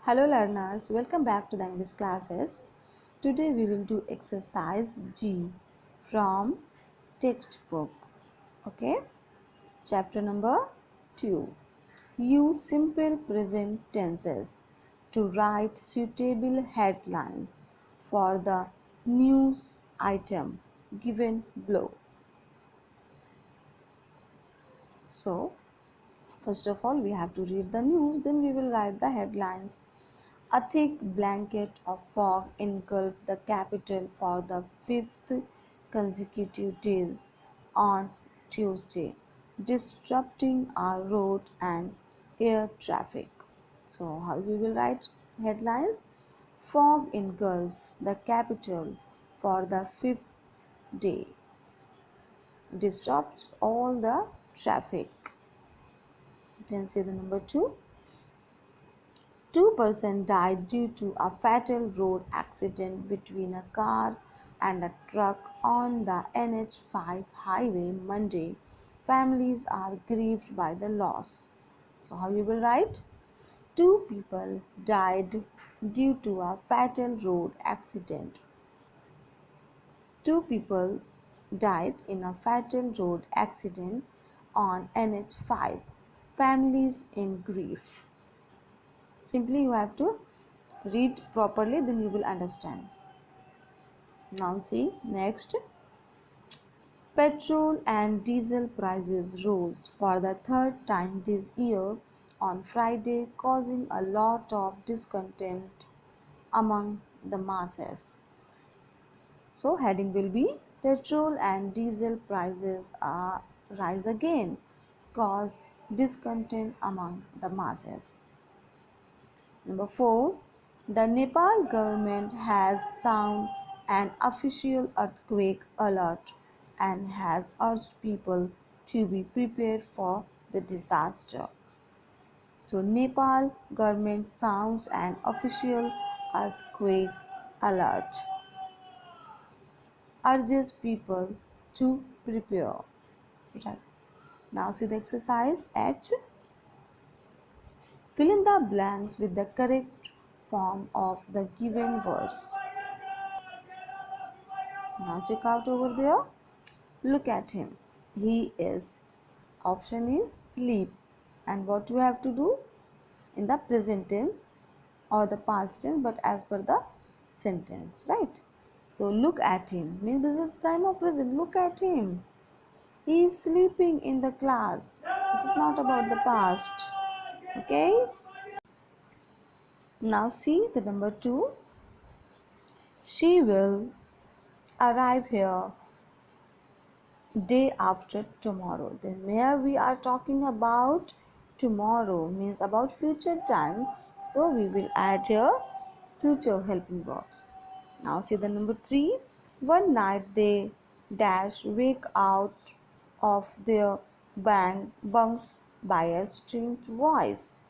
Hello learners, welcome back to the English classes. Today we will do exercise G from textbook. Okay, chapter number 2. Use simple present tenses to write suitable headlines for the news item given below. So, first of all, we have to read the news, then we will write the headlines. A thick blanket of fog engulfed the capital for the fifth consecutive days on Tuesday, disrupting our road and air traffic. So, how we will write headlines? Fog engulfed the capital for the fifth day, disrupts all the traffic. Then see the number 2. 2% died due to a fatal road accident between a car and a truck on the NH5 highway Monday. Families are grieved by the loss. So, how you will write? 2 people died due to a fatal road accident. 2 people died in a fatal road accident on NH5. Families in grief. Simply you have to read properly, then you will understand. Now see next. Petrol and diesel prices rose for the third time this year on Friday, causing a lot of discontent among the masses. So heading will be petrol and diesel prices are rise again, cause discontent among the masses. Number 4. The Nepal government has sounded an official earthquake alert and has urged people to be prepared for the disaster. So, Nepal government sounds an official earthquake alert, urges people to prepare. Right. Now, see the exercise H. Fill in the blanks with the correct form of the given words. Now check out over there. Look at him. He is. Option is sleep. And what you have to do? In the present tense or the past tense, but as per the sentence, right? So look at him means this is time of present. Look at him. He is sleeping in the class. It is not about the past. Okay? Now see the number 2. She will arrive here day after tomorrow. Then where we are talking about tomorrow means about future time, so we will add here future helping verbs. Now see the number 3. One night they dash wake out of their bunks by a strange voice.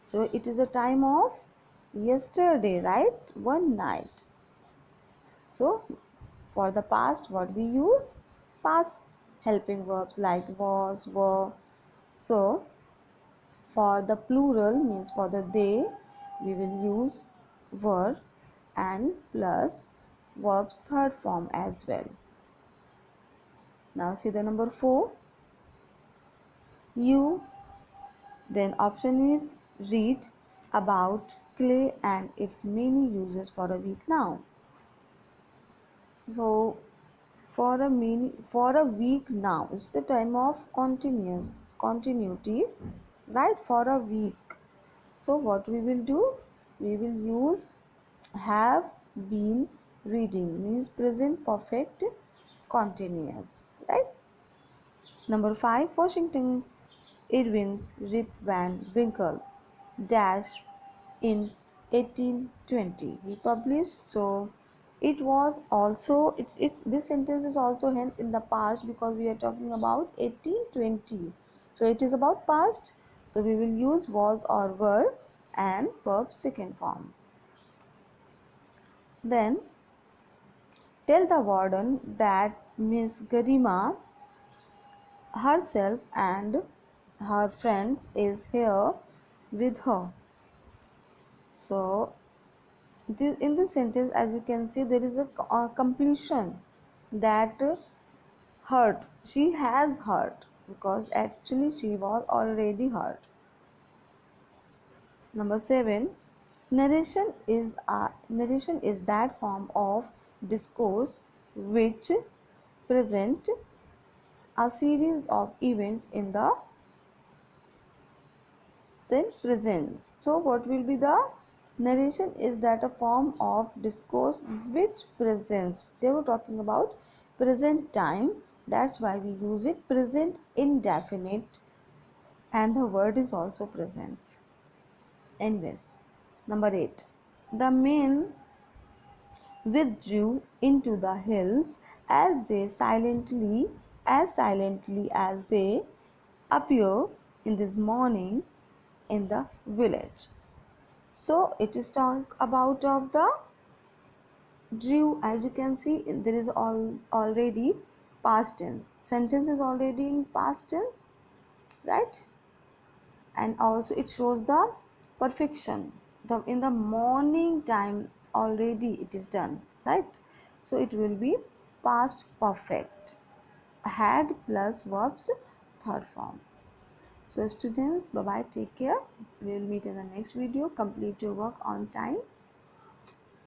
So it is a time of yesterday, right? One night. So for the past, what we use? Past helping verbs like was, were. So for the plural means for the they, we will use were and plus verbs third form as well. Now see the number 4. You, then option is read about clay and its many uses for a week now. So for a week now, it's a time of continuity, right? For a week. So what we will do? We will use have been reading means present perfect continuous, right? Number 5. Washington Irving's Rip Van Winkle dash in 1820 he published. So it was also it's this sentence is also hence in the past because we are talking about 1820, so it is about past, so we will use was or were and verb second form. Then tell the warden that Miss Garima herself and her friends is here with her. So in this sentence, as you can see, there is a completion, that hurt, she has hurt, because actually she was already hurt. Number 7, narration is that form of discourse which present a series of events in the present. So what will be the narration? Is that a form of discourse which presents, they were talking about present time, that's why we use it present indefinite, and the word is also present. Anyways, number 8, the men withdrew into the hills as silently as they appear in this morning in the village. So it is talk about of the drew. As you can see, there is already past tense, sentence is already in past tense, right? And also it shows the perfection, the in the morning time already it is done, right? So it will be past perfect, had plus verbs third form. So students, bye bye, take care. We will meet in the next video. Complete your work on time.